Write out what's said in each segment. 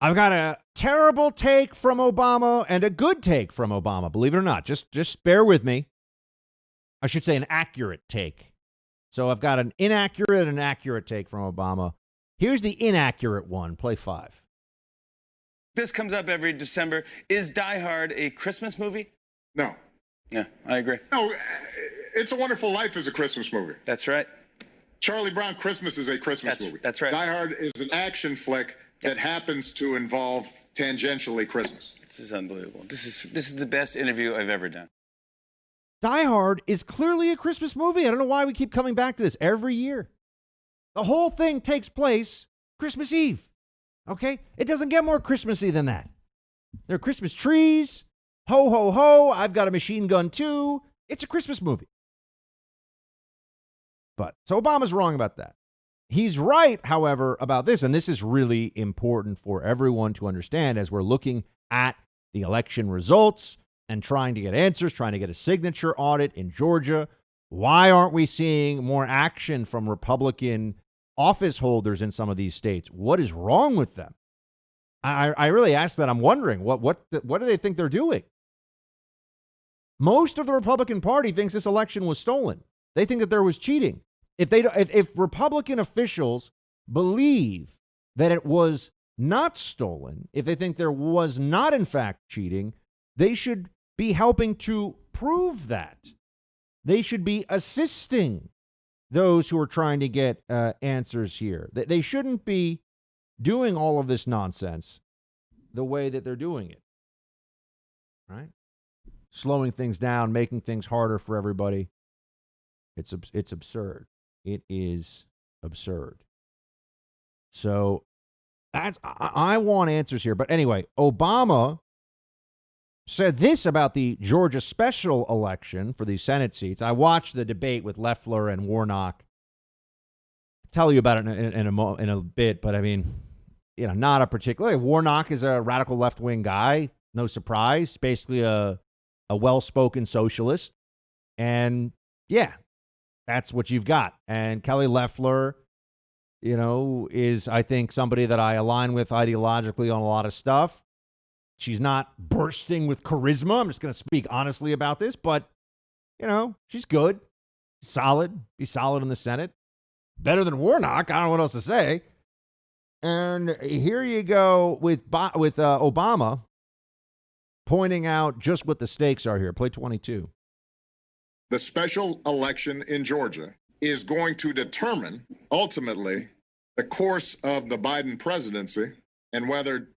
I've got a terrible take from Obama and a good take from Obama, believe it or not. Just bear with me. I should say an accurate take. So I've got an inaccurate and accurate take from Obama. Here's the inaccurate one. Play 5. This comes up every December. Is Diehard a Christmas movie? No. Yeah, I agree. No, It's a Wonderful Life is a Christmas movie. That's right. Charlie Brown Christmas is a Christmas movie. That's right. Die Hard is an action flick that happens to involve tangentially Christmas. This is unbelievable. This is the best interview I've ever done. Die Hard is clearly a Christmas movie. I don't know why we keep coming back to this every year. The whole thing takes place Christmas Eve. Okay? It doesn't get more Christmassy than that. There are Christmas trees. Ho, ho, ho. I've got a machine gun too. It's a Christmas movie. But, so Obama's wrong about that. He's right, however, about this, and this is really important for everyone to understand as we're looking at the election results and trying to get answers, trying to get a signature audit in Georgia. Why aren't we seeing more action from Republican office holders in some of these states? What is wrong with them? I really ask that. I'm wondering, what do they think they're doing? Most of the Republican Party thinks this election was stolen. They think that there was cheating. If Republican officials believe that it was not stolen, if they think there was not in fact cheating, they should be helping to prove that. They should be assisting those who are trying to get answers here. They shouldn't be doing all of this nonsense the way that they're doing it. Right? Slowing things down, making things harder for everybody. It's absurd. It is absurd. So I want answers here. But anyway, Obama said this about the Georgia special election for the Senate seats. I watched the debate with Loeffler and Warnock. I'll tell you about it in a bit, but I mean, not a particular. Warnock is a radical left-wing guy. No surprise. Basically a well-spoken socialist. And yeah, that's what you've got. And Kelly Loeffler, is, I think, somebody that I align with ideologically on a lot of stuff. She's not bursting with charisma. I'm just going to speak honestly about this, but, she's good, solid, be solid in the Senate. Better than Warnock. I don't know what else to say. And here you go with Obama pointing out just what the stakes are here. Play 22. The special election in Georgia is going to determine, ultimately, the course of the Biden presidency and whether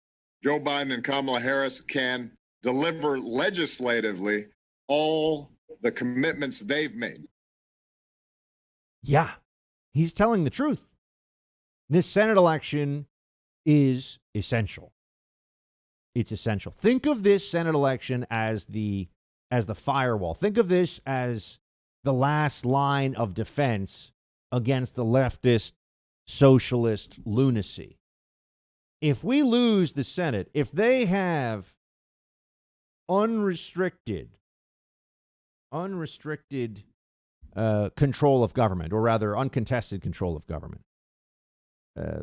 Joe Biden and Kamala Harris can deliver legislatively all the commitments they've made. Yeah, he's telling the truth. This Senate election is essential. It's essential. Think of this Senate election as the firewall. Think of this as the last line of defense against the leftist socialist lunacy. If we lose the Senate, if they have unrestricted control of government, or rather uncontested control of government,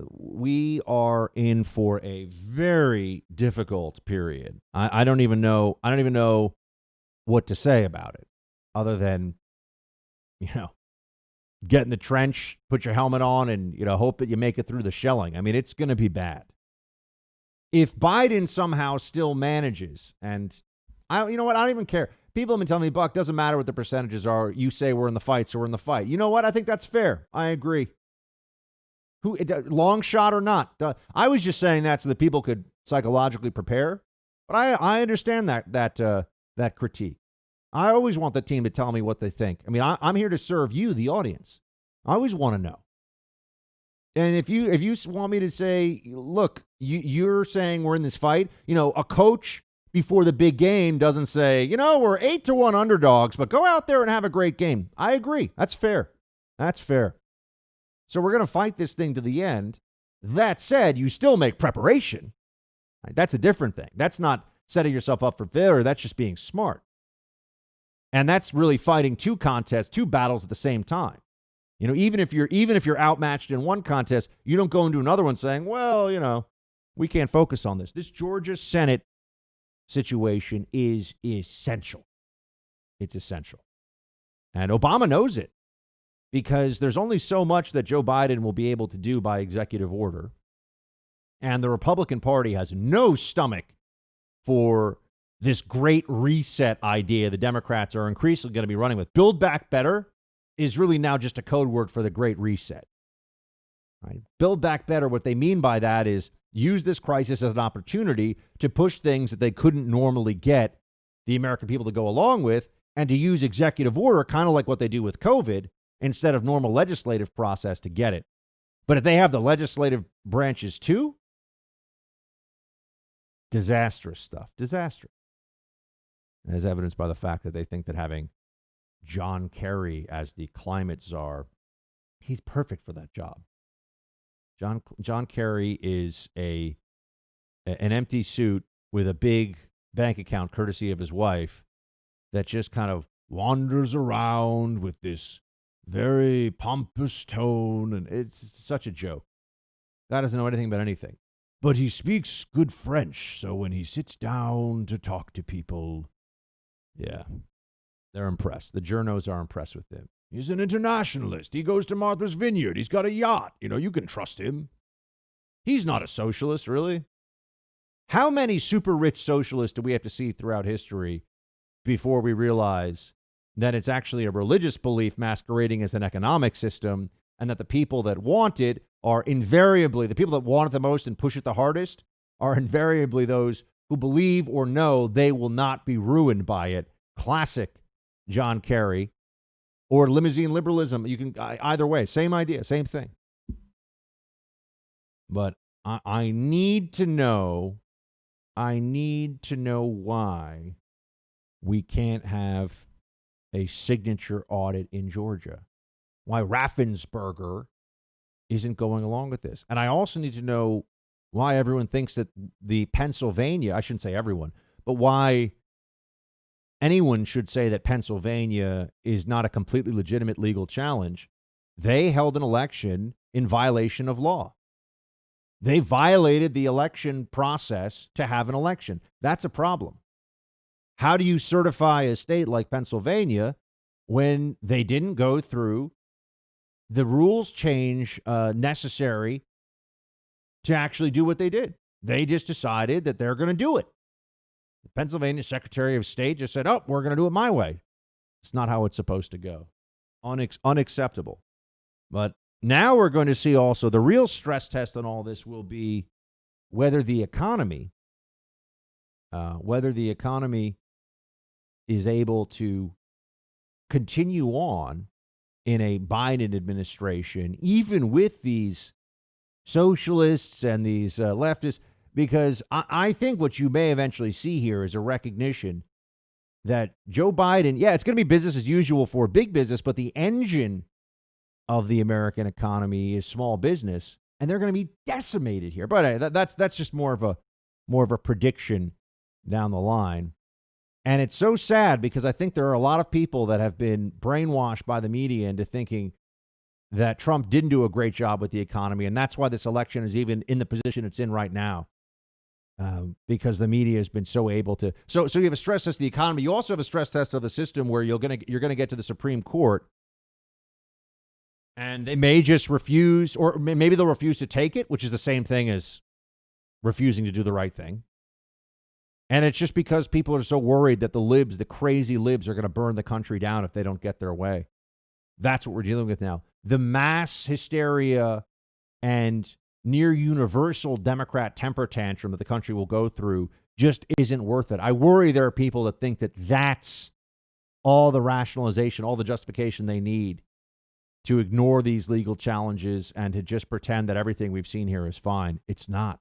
we are in for a very difficult period. I don't even know what to say about it, other than, get in the trench, put your helmet on, and hope that you make it through the shelling. I mean, it's going to be bad. If Biden somehow still manages, and I don't even care. People have been telling me, Buck, doesn't matter what the percentages are. You say we're in the fight, so we're in the fight. You know what? I think that's fair. I agree. Long shot or not? I was just saying that so that people could psychologically prepare. But I understand that critique. I always want the team to tell me what they think. I mean, I'm here to serve you, the audience. I always want to know. And if you want me to say, look, you're saying we're in this fight, a coach before the big game doesn't say, we're 8-1 underdogs, but go out there and have a great game. I agree. That's fair. That's fair. So we're going to fight this thing to the end. That said, you still make preparation. Right? That's a different thing. That's not setting yourself up for failure. That's just being smart. And that's really fighting two battles at the same time. Even if you're outmatched in one contest, you don't go into another one saying, well, we can't focus on this. This Georgia Senate situation is essential. It's essential. And Obama knows it because there's only so much that Joe Biden will be able to do by executive order. And the Republican Party has no stomach for this great reset idea the Democrats are increasingly going to be running with. Build Back Better is really now just a code word for the great reset. Right? Build Back Better, what they mean by that is use this crisis as an opportunity to push things that they couldn't normally get the American people to go along with, and to use executive order, kind of like what they do with COVID, instead of normal legislative process to get it. But if they have the legislative branches too, disastrous stuff. Disastrous. As evidenced by the fact that they think that having John Kerry as the climate czar, he's perfect for that job. John Kerry is an empty suit with a big bank account courtesy of his wife that just kind of wanders around with this very pompous tone, and it's such a joke. Guy doesn't know anything about anything. But he speaks good French, so when he sits down to talk to people, yeah, they're impressed. The journos are impressed with him. He's an internationalist. He goes to Martha's Vineyard. He's got a yacht. You know, you can trust him. He's not a socialist, really. How many super rich socialists do we have to see throughout history before we realize that it's actually a religious belief masquerading as an economic system, and that the people that want it are invariably, the people that want it the most and push it the hardest, are invariably those who believe or know they will not be ruined by it. Classic John Kerry. Or limousine liberalism. You can, either way, same idea, same thing. But I need to know why we can't have a signature audit in Georgia. Why Raffensperger isn't going along with this. And I also need to know why everyone thinks that the Pennsylvania, I shouldn't say everyone, but why anyone should say that Pennsylvania is not a completely legitimate legal challenge. They held an election in violation of law. They violated the election process to have an election. That's a problem. How do you certify a state like Pennsylvania when they didn't go through the rules change necessary to actually do what they did? They just decided that they're going to do it. The Pennsylvania Secretary of State just said, oh, we're going to do it my way. It's not how it's supposed to go. Unacceptable. But now we're going to see also the real stress test on all this will be whether the economy is able to continue on in a Biden administration, even with these socialists and these leftists. Because I think what you may eventually see here is a recognition that Joe Biden, yeah, it's going to be business as usual for big business, but the engine of the American economy is small business, and they're going to be decimated here. But that's just more of a prediction down the line. And it's so sad because I think there are a lot of people that have been brainwashed by the media into thinking that Trump didn't do a great job with the economy, and that's why this election is even in the position it's in right now. Because the media has been so able to. So you have a stress test of the economy. You also have a stress test of the system where you're going to get to the Supreme Court, and they may just refuse, or maybe they'll refuse to take it, which is the same thing as refusing to do the right thing. And it's just because people are so worried that the crazy libs, are going to burn the country down if they don't get their way. That's what we're dealing with now. The mass hysteria and near universal Democrat temper tantrum that the country will go through just isn't worth it. I worry there are people that think that that's all the rationalization, all the justification they need to ignore these legal challenges and to just pretend that everything we've seen here is fine. It's not.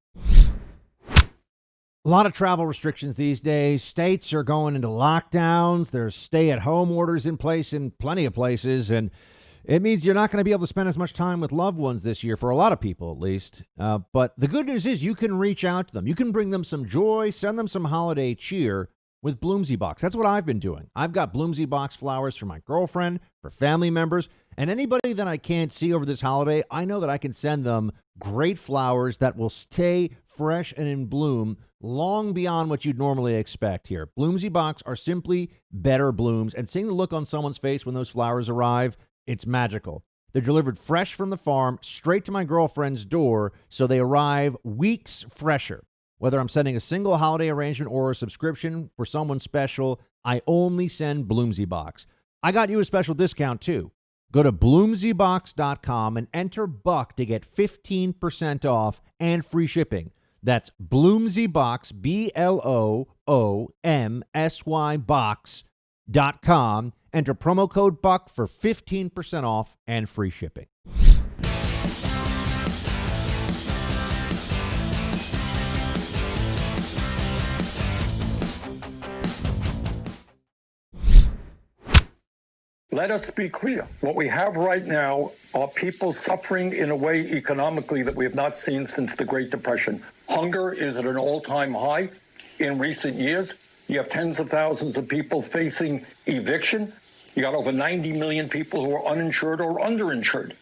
A lot of travel restrictions these days. States are going into lockdowns. There's stay-at-home orders in place in plenty of places, and it means you're not going to be able to spend as much time with loved ones this year, for a lot of people at least. But the good news is you can reach out to them. You can bring them some joy, send them some holiday cheer with Bloomsy Box. That's what I've been doing. I've got Bloomsy Box flowers for my girlfriend, for family members, And anybody that I can't see over this holiday, I know that I can send them great flowers that will stay fresh and in bloom long beyond what you'd normally expect here. Bloomsy Box are simply better blooms, and seeing the look on someone's face when those flowers arrive, it's magical. They're delivered fresh from the farm straight to my girlfriend's door, so they arrive weeks fresher. Whether I'm sending a single holiday arrangement or a subscription for someone special, I only send Bloomsy Box. I got you a special discount, too. Go to bloomsybox.com and enter Buck to get 15% off and free shipping. That's Bloomsy Box, BLOOMSY Box.com. Enter promo code Buck for 15% off and free shipping. Let us be clear. What we have right now are people suffering in a way economically that we have not seen since the Great Depression. Hunger is at an all-time high in recent years. You have tens of thousands of people facing eviction. You got over 90 million people who are uninsured or underinsured.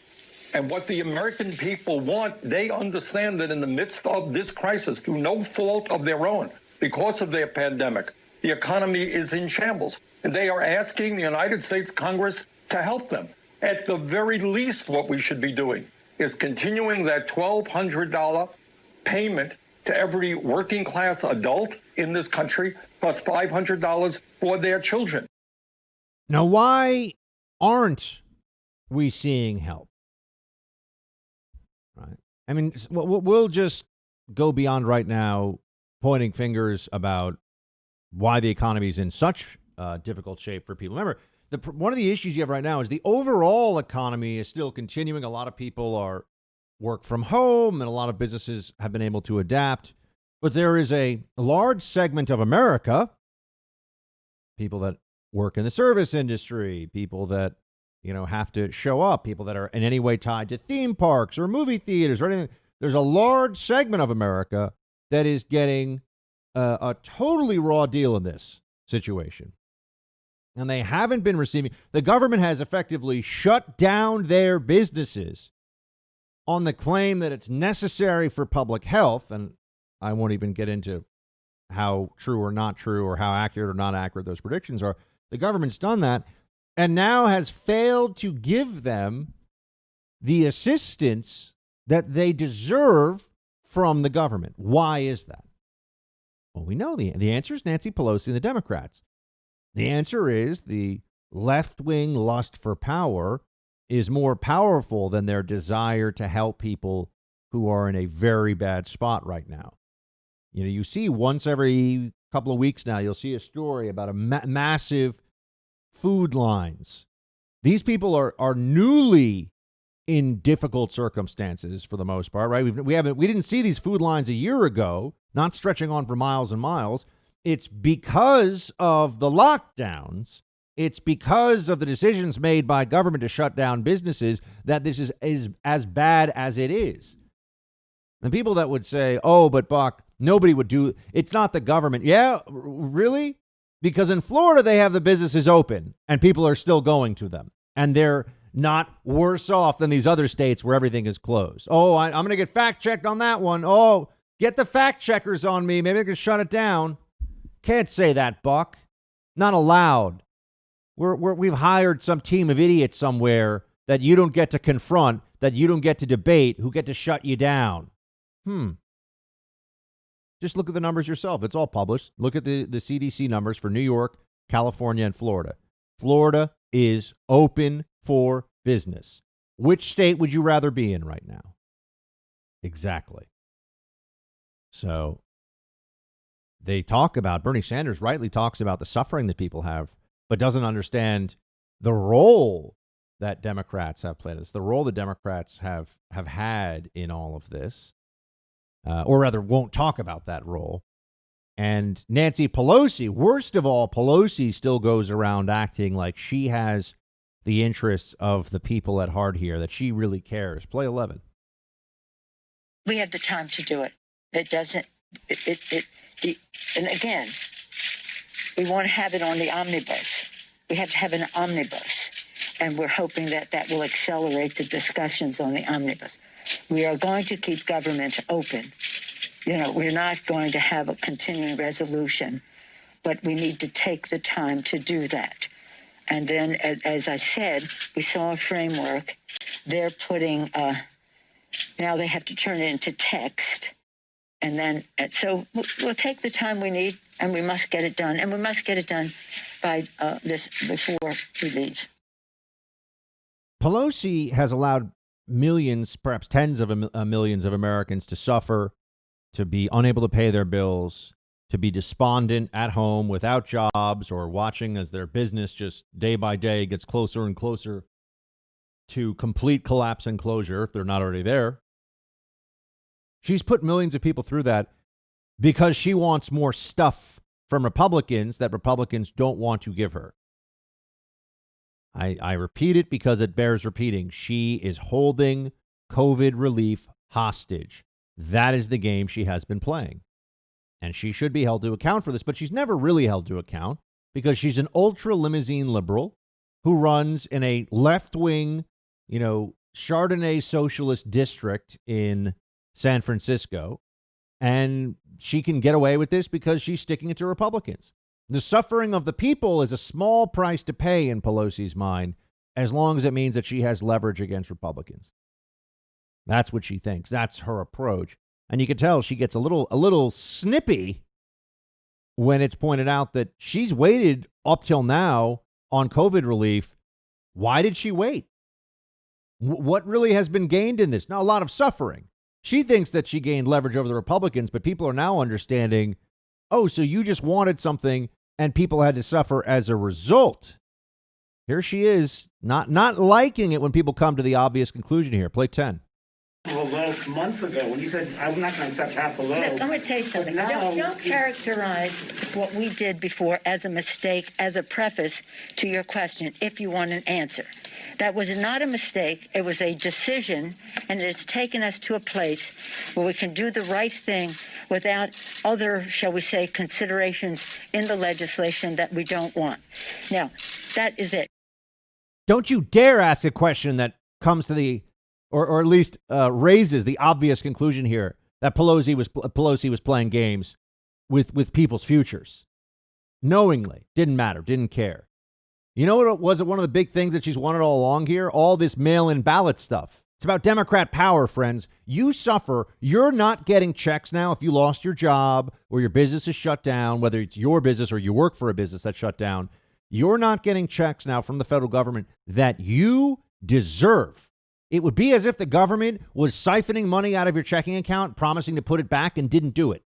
And what the American people want, they understand that in the midst of this crisis, through no fault of their own, because of their pandemic, the economy is in shambles. And they are asking the United States Congress to help them. At the very least, what we should be doing is continuing that $1,200 payment to every working class adult in this country, plus $500 for their children. Now, why aren't we seeing help? Right. I mean, we'll just go beyond right now pointing fingers about why the economy is in such difficult shape for people. Remember, one of the issues you have right now is the overall economy is still continuing. A lot of people are work from home, and a lot of businesses have been able to adapt. But there is a large segment of America, people that work in the service industry, people that, have to show up, people that are in any way tied to theme parks or movie theaters or anything. There's a large segment of America that is getting a totally raw deal in this situation. And they haven't been receiving. The government has effectively shut down their businesses on the claim that it's necessary for public health. And I won't even get into how true or not true or how accurate or not accurate those predictions are. The government's done that and now has failed to give them the assistance that they deserve from the government. Why is that? Well, we know the answer is Nancy Pelosi and the Democrats. The answer is the left-wing lust for power is more powerful than their desire to help people who are in a very bad spot right now. You see once every couple of weeks now, you'll see a story about a massive food lines. These people are newly in difficult circumstances for the most part, right? We didn't see these food lines a year ago, not stretching on for miles and miles. It's because of the lockdowns. It's because of the decisions made by government to shut down businesses that this is as bad as it is. And people that would say, oh, but Buck, nobody would do, it's not the government. Yeah, really? Because in Florida, they have the businesses open and people are still going to them. And they're not worse off than these other states where everything is closed. Oh, I'm going to get fact checked on that one. Oh, get the fact checkers on me. Maybe I can shut it down. Can't say that, Buck. Not allowed. We've hired some team of idiots somewhere that you don't get to confront, that you don't get to debate, who get to shut you down. Just look at the numbers yourself. It's all published. Look at the CDC numbers for New York, California, and Florida. Florida is open for business. Which state would you rather be in right now? Exactly. So they talk about, Bernie Sanders rightly talks about the suffering that people have, but doesn't understand the role that Democrats have played. It's the role the Democrats have had in all of this, or rather won't talk about that role. And Nancy Pelosi, worst of all, Pelosi still goes around acting like she has the interests of the people at heart here, that she really cares. Play 11. We have the time to do it. It doesn't, and again, we want to have it on the omnibus. We have to have an omnibus. and we're hoping that that will accelerate the discussions on the omnibus. We are going to keep government open. You know, we're not going to have a continuing resolution, but we need to take the time to do that. And then, as I said, we saw a framework. They're putting, now they have to turn it into text. And then, so we'll take the time we need, and we must get it done. And we must get it done by before we leave. Pelosi has allowed millions, perhaps tens of millions of Americans to suffer, to be unable to pay their bills, to be despondent at home without jobs, or watching as their business just day by day gets closer and closer to complete collapse and closure if they're not already there. She's put millions of people through that because she wants more stuff from Republicans that Republicans don't want to give her. I repeat it because it bears repeating. She is holding COVID relief hostage. That is the game she has been playing. And she should be held to account for this, but she's never really held to account because she's an ultra limousine liberal who runs in a left-wing, Chardonnay socialist district in San Francisco. And she can get away with this because she's sticking it to Republicans. The suffering of the people is a small price to pay in Pelosi's mind, as long as it means that she has leverage against Republicans. That's what she thinks. That's her approach. And you can tell she gets a little snippy when it's pointed out that she's waited up till now on COVID relief. Why did she wait? What really has been gained in this? Now, a lot of suffering. She thinks that she gained leverage over the Republicans, but people are now understanding, oh, so you just wanted something and people had to suffer as a result. Here she is, not liking it when people come to the obvious conclusion here. Play 10. Well, months ago, when you said, I'm not going to accept half the load. Look, I'm going to tell you something. Don't characterize what we did before as a mistake, as a preface to your question, if you want an answer. That was not a mistake. It was a decision, and it has taken us to a place where we can do the right thing without other, shall we say, considerations in the legislation that we don't want. Now, that is it. Don't you dare ask a question that comes to the, or at least raises the obvious conclusion here that Pelosi was playing games with people's futures. Knowingly. Didn't matter. Didn't care. You know what was one of the big things that she's wanted all along here? All this mail-in ballot stuff. It's about Democrat power, friends. You suffer. You're not getting checks now if you lost your job or your business is shut down, whether it's your business or you work for a business that's shut down. You're not getting checks now from the federal government that you deserve. It would be as if the government was siphoning money out of your checking account, promising to put it back and didn't do it.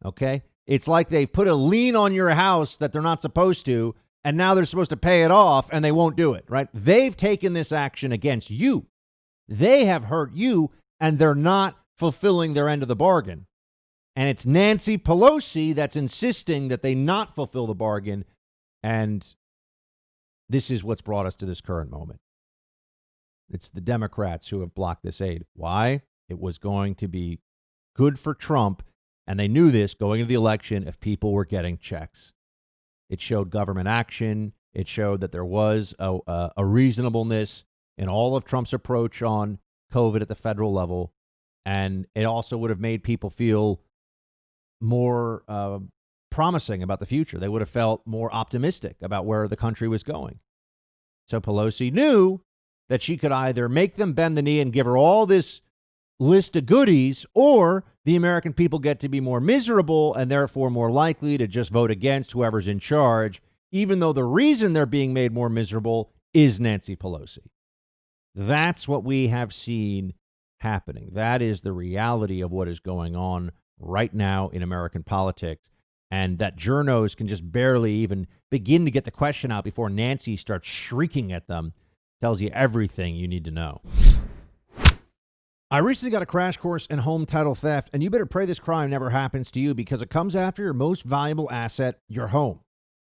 Okay? It's like they've put a lien on your house that they're not supposed to, and now they're supposed to pay it off, and they won't do it, right? They've taken this action against you. They have hurt you, and they're not fulfilling their end of the bargain. And it's Nancy Pelosi that's insisting that they not fulfill the bargain, and this is what's brought us to this current moment. It's the Democrats who have blocked this aid. Why? It was going to be good for Trump, and they knew this going into the election if people were getting checks. It showed government action. It showed that there was a reasonableness in all of Trump's approach on COVID at the federal level. And it also would have made people feel more promising about the future. They would have felt more optimistic about where the country was going. So Pelosi knew that she could either make them bend the knee and give her all this list of goodies, or the American people get to be more miserable and therefore more likely to just vote against whoever's in charge, even though the reason they're being made more miserable is Nancy Pelosi. That's what we have seen happening. That is the reality of what is going on right now in American politics. And that journos can just barely even begin to get the question out before Nancy starts shrieking at them tells you everything you need to know. I recently got a crash course in home title theft, and you better pray this crime never happens to you because it comes after your most valuable asset, your home.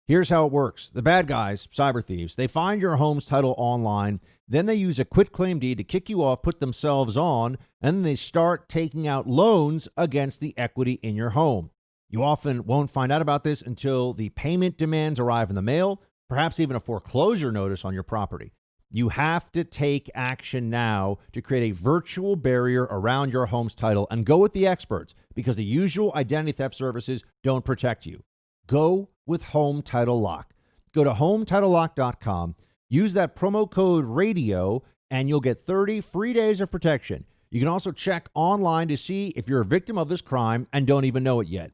Here's how it works. The bad guys, cyber thieves, they find your home's title online, then they use a quitclaim deed to kick you off, put themselves on, and then they start taking out loans against the equity in your home. You often won't find out about this until the payment demands arrive in the mail, perhaps even a foreclosure notice on your property. You have to take action now to create a virtual barrier around your home's title and go with the experts, because the usual identity theft services don't protect you. Go with Home Title Lock. Go to HomeTitleLock.com, use that promo code RADIO, and you'll get 30 free days of protection. You can also check online to see if you're a victim of this crime and don't even know it yet.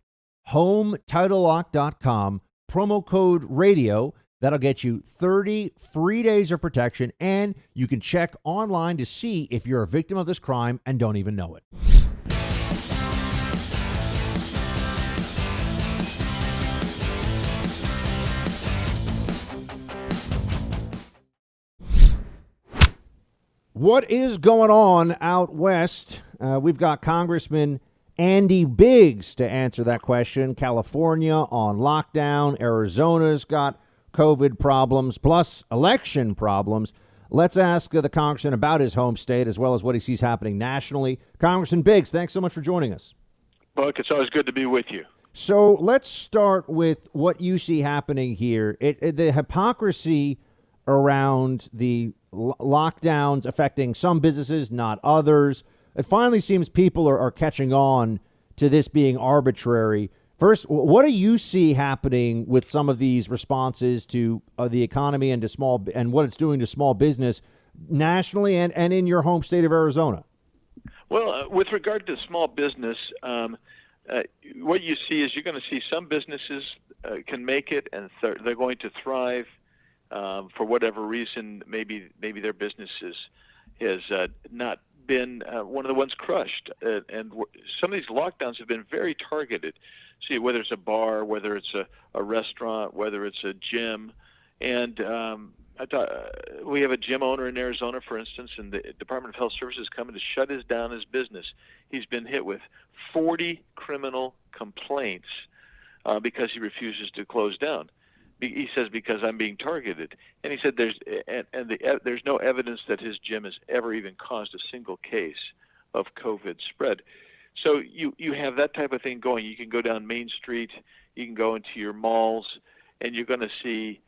HomeTitleLock.com, promo code RADIO. That'll get you 30 free days of protection, and you can check online to see if you're a victim of this crime and don't even know it. What is going on out west? We've got Congressman Andy Biggs to answer that question. California on lockdown. Arizona's got COVID problems, plus election problems. Let's ask the congressman about his home state as well as what he sees happening nationally. Congressman Biggs, thanks so much for joining us. Buck, it's always good to be with you. So let's start with what you see happening here. The hypocrisy around the lockdowns affecting some businesses, not others. It finally seems people are catching on to this being arbitrary. First, what do you see happening with some of these responses to the economy and to what it's doing to small business nationally and in your home state of Arizona? Well, with regard to small business, what you see is you're going to see some businesses can make it and they're going to thrive for whatever reason. Maybe their business has not been one of the ones crushed, and some of these lockdowns have been very targeted. See, whether it's a bar, whether it's a restaurant, whether it's a gym. And we have a gym owner in Arizona, for instance, and the Department of Health Services is coming to shut down his business. He's been hit with 40 criminal complaints because he refuses to close down. He says, because I'm being targeted. And he said there's no evidence that his gym has ever even caused a single case of COVID spread. So you have that type of thing going. You can go down Main Street, you can go into your malls, and you're going to see,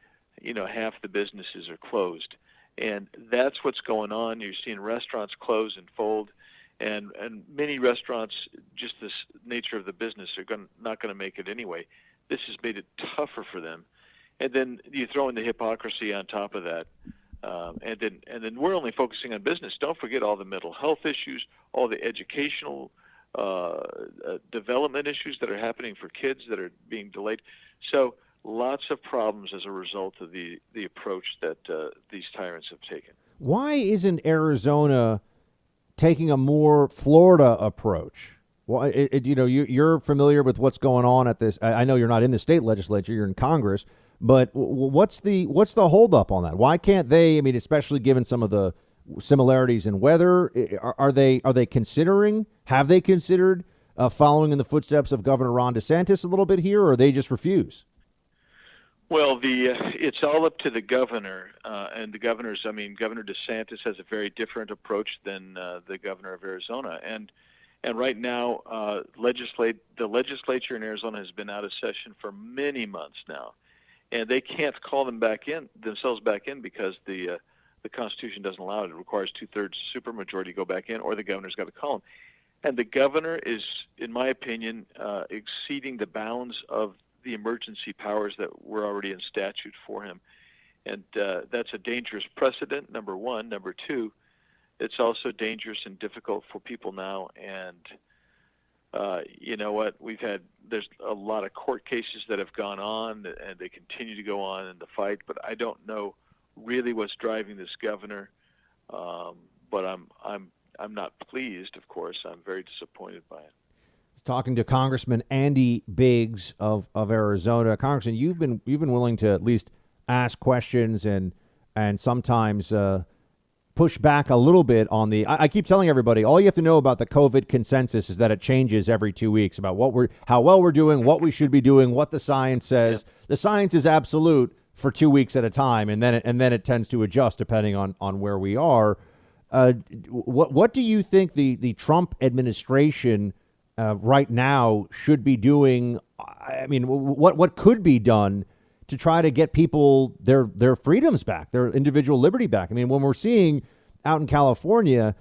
half the businesses are closed. And that's what's going on. You're seeing restaurants close and fold, and many restaurants, just this nature of the business, are not going to make it anyway. This has made it tougher for them. And then you throw in the hypocrisy on top of that. And then we're only focusing on business. Don't forget all the mental health issues, all the educational development issues that are happening for kids that are being delayed. So lots of problems as a result of the approach that these tyrants have taken. Why isn't Arizona taking a more Florida approach? Well, you're familiar with what's going on at this. I know you're not in the state legislature; you're in Congress. But what's the holdup on that? Why can't they? I mean, especially given some of the similarities in weather, are they considering? Have they considered following in the footsteps of Governor Ron DeSantis a little bit here, or they just refuse? Well, it's all up to the governor and the governors. I mean, Governor DeSantis has a very different approach than the governor of Arizona, and right now, the legislature in Arizona has been out of session for many months now, and they can't call themselves back in because the Constitution doesn't allow it. It requires 2/3 supermajority to go back in, or the governor's got to call them. And the governor is, in my opinion, exceeding the bounds of the emergency powers that were already in statute for him. And that's a dangerous precedent, number one. Number two, it's also dangerous and difficult for people now. And you know what? There's a lot of court cases that have gone on, and they continue to go on in the fight. But I don't know really what's driving this governor. But I'm not pleased, of course. I'm very disappointed by it. Talking to Congressman Andy Biggs of Arizona. Congressman, you've been willing to at least ask questions and sometimes push back a little bit on the. I keep telling everybody, all you have to know about the COVID consensus is that it changes every 2 weeks about how well we're doing, what we should be doing, what the science says. Yep. The science is absolute for 2 weeks at a time, and then it tends to adjust depending on where we are. What do you think the Trump administration right now should be doing? I mean, what could be done to try to get people their freedoms back, their individual liberty back. I mean, when we're seeing out in California,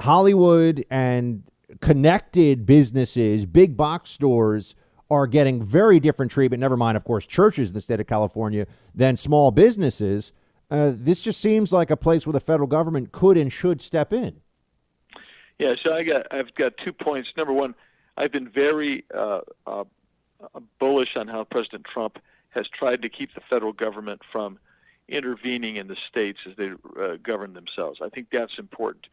Hollywood and connected businesses, big box stores are getting very different treatment, never mind, of course, churches in the state of California, than small businesses. This just seems like a place where the federal government could and should step in. Yeah, so I've got 2 points. Number one, I've been very bullish on how President Trump has tried to keep the federal government from intervening in the states as they govern themselves. I think that's important.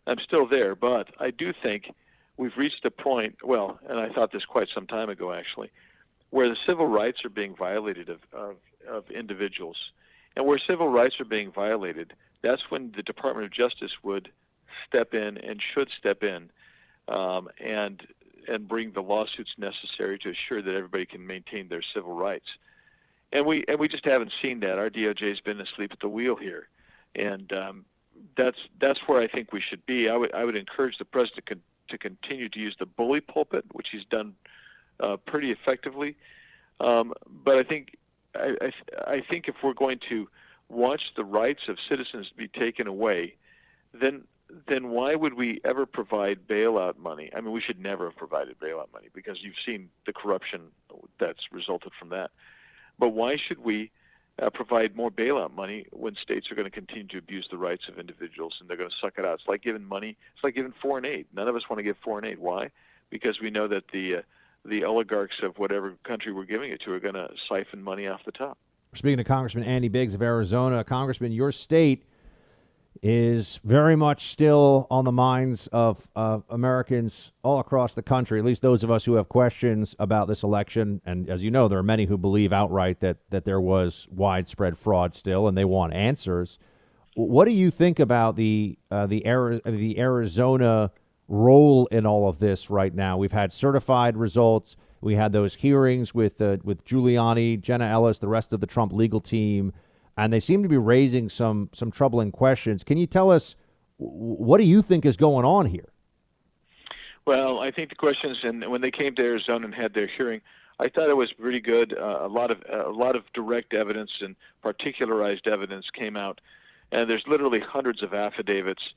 I'm still there, but I do think we've reached a point, well, and I thought this quite some time ago, actually, where the civil rights are being violated of individuals. And where civil rights are being violated, that's when the Department of Justice would step in and should step in and bring the lawsuits necessary to assure that everybody can maintain their civil rights. And we just haven't seen that. Our DOJ's been asleep at the wheel here, and that's where I think we should be. I would encourage the president to continue to use the bully pulpit, which he's done pretty effectively. But I think if we're going to watch the rights of citizens be taken away, then why would we ever provide bailout money? I mean, we should never have provided bailout money because you've seen the corruption that's resulted from that. But why should we provide more bailout money when states are going to continue to abuse the rights of individuals and they're going to suck it out? It's like giving money. It's like giving foreign aid. None of us want to give foreign aid. Why? Because we know that the oligarchs of whatever country we're giving it to are going to siphon money off the top. Speaking to Congressman Andy Biggs of Arizona, Congressman, your state is very much still on the minds of Americans all across the country, at least those of us who have questions about this election. And as you know, there are many who believe outright that there was widespread fraud still, and they want answers. What do you think about the Arizona role in all of this right now? We've had certified results. We had those hearings with Giuliani, Jenna Ellis, the rest of the Trump legal team, and they seem to be raising some troubling questions. Can you tell us, what do you think is going on here? Well, I think the questions, and when they came to Arizona and had their hearing, I thought it was pretty good. A lot of direct evidence and particularized evidence came out, and there's literally hundreds of affidavits.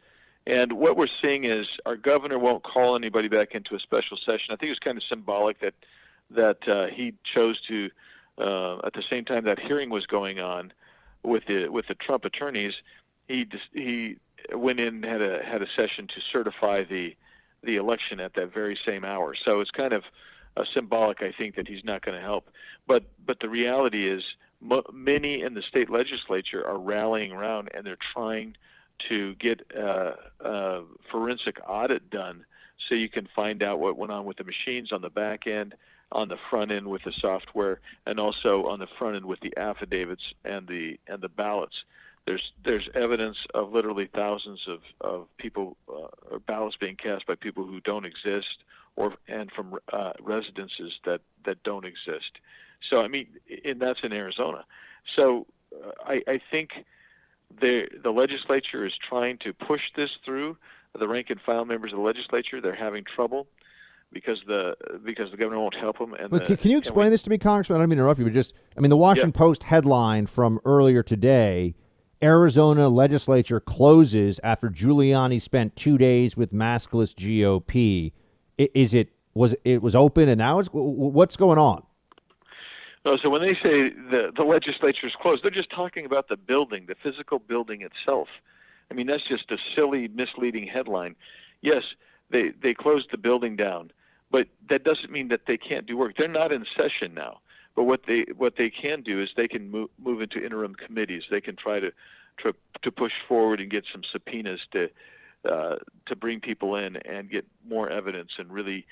And what we're seeing is our governor won't call anybody back into a special session. I think it was kind of symbolic that he chose to, at the same time that hearing was going on with the Trump attorneys, he went in and had a session to certify the election at that very same hour. So it's kind of symbolic, I think, that he's not going to help. But the reality is, many in the state legislature are rallying around, and they're trying to get a forensic audit done so you can find out what went on with the machines on the back end, on the front end with the software, and also on the front end with the affidavits and the ballots. There's evidence of literally thousands of people or ballots being cast by people who don't exist, and from residences that don't exist. So I mean, and that's in Arizona. So I think the legislature is trying to push this through. The rank and file members of the legislature, they're having trouble because the governor won't help them. And can you explain this to me, Congressman? I don't mean to interrupt you, but the Washington Post headline from earlier today: Arizona legislature closes after Giuliani spent 2 days with maskless GOP. It was open and now what's going on? No, so when they say the legislature is closed, they're just talking about the building, the physical building itself. I mean, that's just a silly, misleading headline. Yes, they closed the building down, but that doesn't mean that they can't do work. They're not in session now. But what they can do is they can move into interim committees. They can try to push forward and get some subpoenas to bring people in and get more evidence and really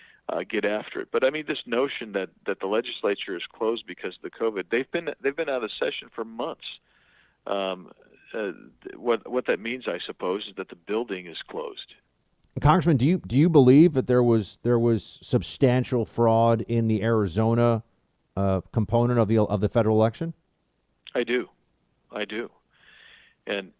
get after it. But I mean, this notion that the legislature is closed because of the COVID, they've been out of session for months. What that means, I suppose, is that the building is closed. Congressman, do you believe that there was substantial fraud in the Arizona component of the federal election? I do. And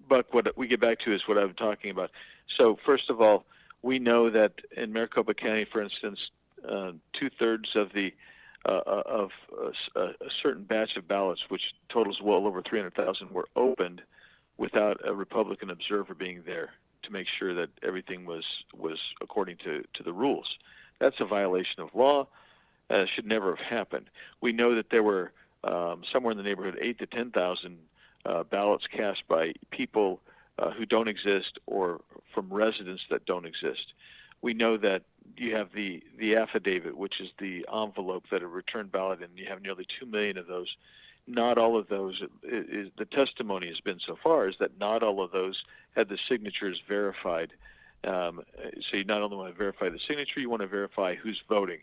Buck, what we get back to is what I'm talking about. So first of all, we know that in Maricopa County, for instance, 2/3 of a certain batch of ballots, which totals well over 300,000, were opened without a Republican observer being there to make sure that everything was according to the rules. That's a violation of law. Should never have happened. We know that there were somewhere in the neighborhood of 8,000 to 10,000 ballots cast by people who don't exist or from residents that don't exist. We know that you have the affidavit, which is the envelope that a returned ballot, and you have nearly 2 million of those. Not all of those, the testimony has been so far, is that not all of those had the signatures verified. So you not only want to verify the signature, you want to verify who's voting.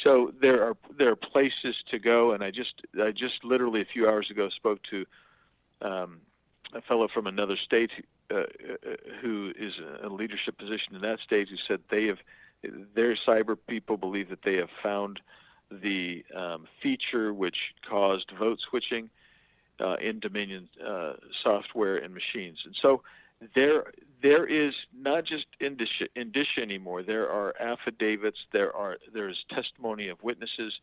So there are places to go, and I just literally a few hours ago spoke to a fellow from another state who is in a leadership position in that state, who said their cyber people believe that they have found the feature which caused vote switching in Dominion software and machines. And so there is not just indicia anymore. There are affidavits. There's testimony of witnesses.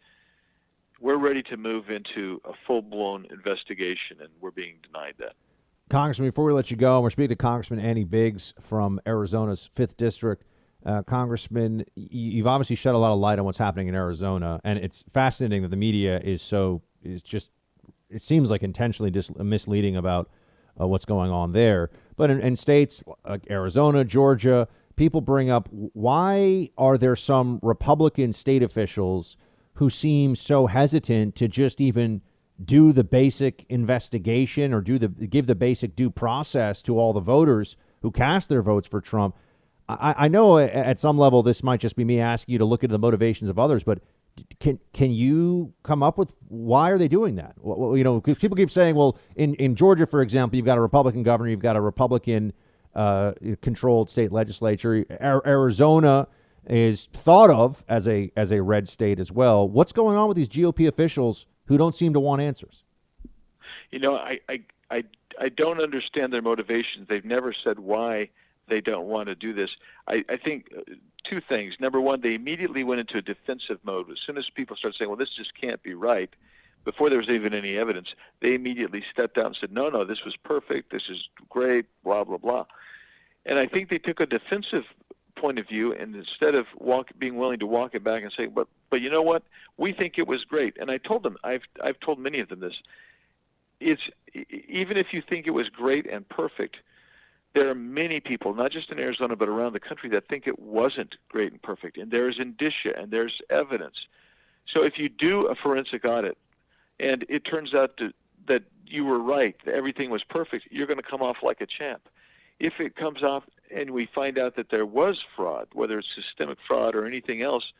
We're ready to move into a full-blown investigation, and we're being denied that. Congressman, before we let you go, we're speaking to Congressman Andy Biggs from Arizona's 5th District. Congressman, you've obviously shed a lot of light on what's happening in Arizona, and it's fascinating that the media is just, it seems like intentionally misleading about what's going on there. But in states like Arizona, Georgia, people bring up, why are there some Republican state officials who seem so hesitant to just even do the basic investigation or give the basic due process to all the voters who cast their votes for Trump? I know at some level this might just be me asking you to look into the motivations of others, but can you come up with why are they doing that? Well, you know, because people keep saying, well, in Georgia, for example, you've got a Republican governor, you've got a Republican controlled state legislature. Arizona is thought of as a red state as well. What's going on with these GOP officials who don't seem to want answers? You know, I don't understand their motivations. They've never said why they don't want to do this. I think two things. Number one, they immediately went into a defensive mode. As soon as people start saying, well, this just can't be right, before there was even any evidence, they immediately stepped out and said, no, this was perfect, this is great, blah, blah, blah. And I think they took a defensive point of view, and instead of being willing to walk it back and say, but you know what, we think it was great. And I told them, I've told many of them this, it's even if you think it was great and perfect, there are many people, not just in Arizona, but around the country, that think it wasn't great and perfect. And there's indicia and there's evidence. So if you do a forensic audit and it turns out that you were right, that everything was perfect, you're going to come off like a champ. If it comes off and we find out that there was fraud, whether it's systemic fraud or anything else,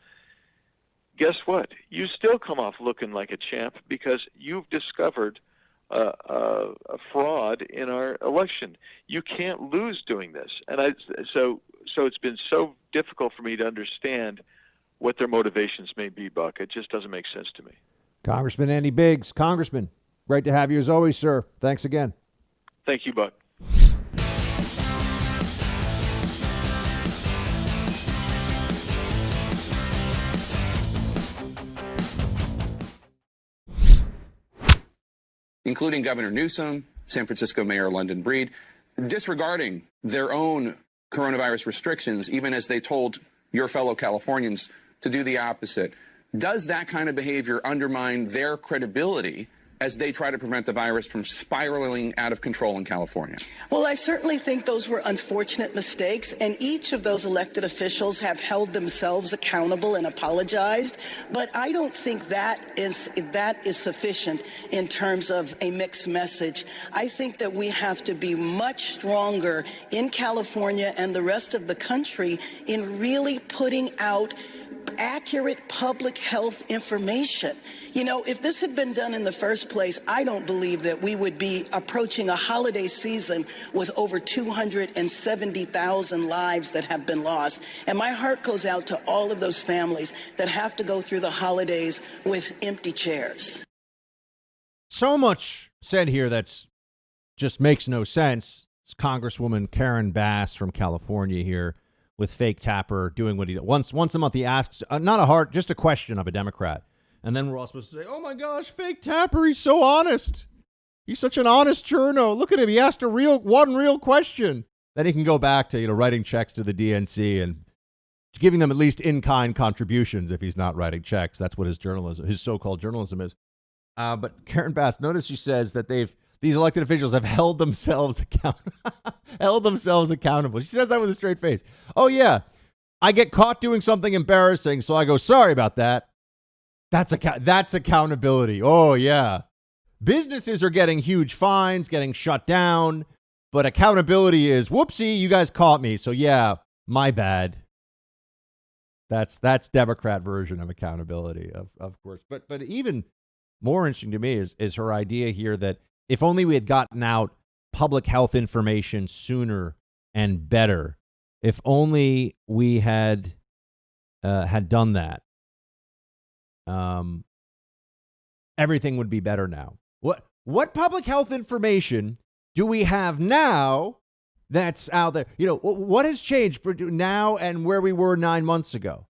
guess what? You still come off looking like a champ because you've discovered a fraud in our election. You can't lose doing this. And so it's been so difficult for me to understand what their motivations may be, Buck. It just doesn't make sense to me. Congressman Andy Biggs. Congressman, great to have you as always, sir. Thanks again. Thank you, Buck. Including Governor Newsom, San Francisco Mayor London Breed, disregarding their own coronavirus restrictions, even as they told your fellow Californians to do the opposite. Does that kind of behavior undermine their credibility as they try to prevent the virus from spiraling out of control in California? Well, I certainly think those were unfortunate mistakes, and each of those elected officials have held themselves accountable and apologized. But I don't think that is sufficient in terms of a mixed message. I think that we have to be much stronger in California and the rest of the country in really putting out accurate public health information. You know, if this had been done in the first place, I don't believe that we would be approaching a holiday season with over 270,000 lives that have been lost. And my heart goes out to all of those families that have to go through the holidays with empty chairs. So much said here that's just makes no sense. It's Congresswoman Karen Bass from California here with Fake Tapper doing what he does. Once a month he asks, just a question of a Democrat. And then we're all supposed to say, oh my gosh, fake Tapper, he's so honest. He's such an honest journo. Look at him. He asked one real question. Then he can go back to, writing checks to the DNC and giving them at least in-kind contributions if he's not writing checks. That's what his so-called journalism is. But Karen Bass, notice she says that these elected officials have held themselves accountable. She says that with a straight face. Oh yeah, I get caught doing something embarrassing, so I go, sorry about that. That's accountability. Oh yeah. Businesses are getting huge fines, getting shut down, but accountability is, whoopsie, you guys caught me. So yeah, my bad. That's Democrat version of accountability, of course. But even more interesting to me is her idea here that if only we had gotten out public health information sooner and better, if only we had done that, everything would be better now. What public health information do we have now that's out there? What has changed for now and where we were 9 months ago?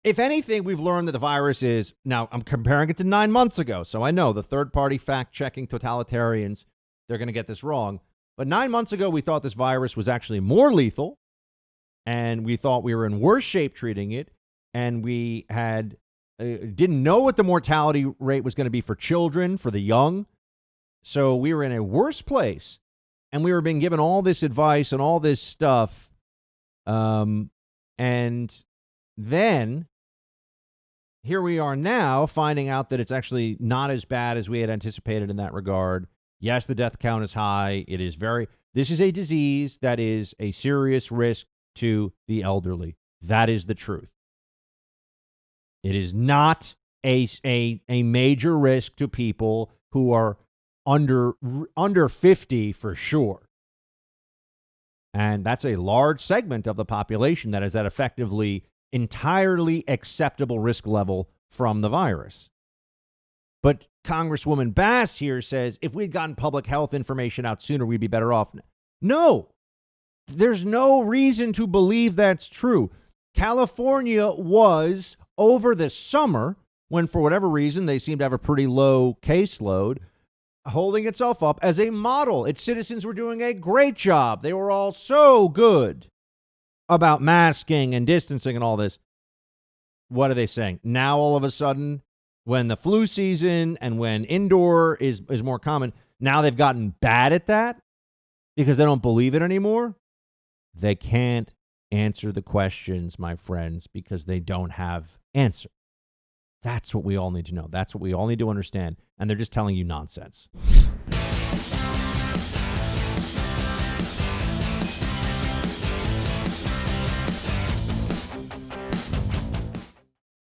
If anything, we've learned that the virus is, now I'm comparing it to 9 months ago, so I know the third-party fact-checking totalitarians, they're going to get this wrong. But 9 months ago, we thought this virus was actually more lethal, and we thought we were in worse shape treating it, and we had didn't know what the mortality rate was going to be for children, for the young. So we were in a worse place, and we were being given all this advice and all this stuff. And then here we are now finding out that it's actually not as bad as we had anticipated in that regard. Yes, the death count is high. This is a disease that is a serious risk to the elderly. That is the truth. It is not a major risk to people who are under 50 for sure. And that's a large segment of the population that is at effectively entirely acceptable risk level from the virus. But Congresswoman Bass here says if we'd gotten public health information out sooner, we'd be better off. No, there's no reason to believe that's true. California was, over the summer, when for whatever reason they seemed to have a pretty low caseload, holding itself up as a model. Its citizens were doing a great job. They were all so good about masking and distancing and all this. What are they saying? Now, all of a sudden, when the flu season and when indoor is more common, now they've gotten bad at that because they don't believe it anymore? They can't answer the questions, my friends, because they don't have answer. That's what we all need to know. That's what we all need to understand. And they're just telling you nonsense.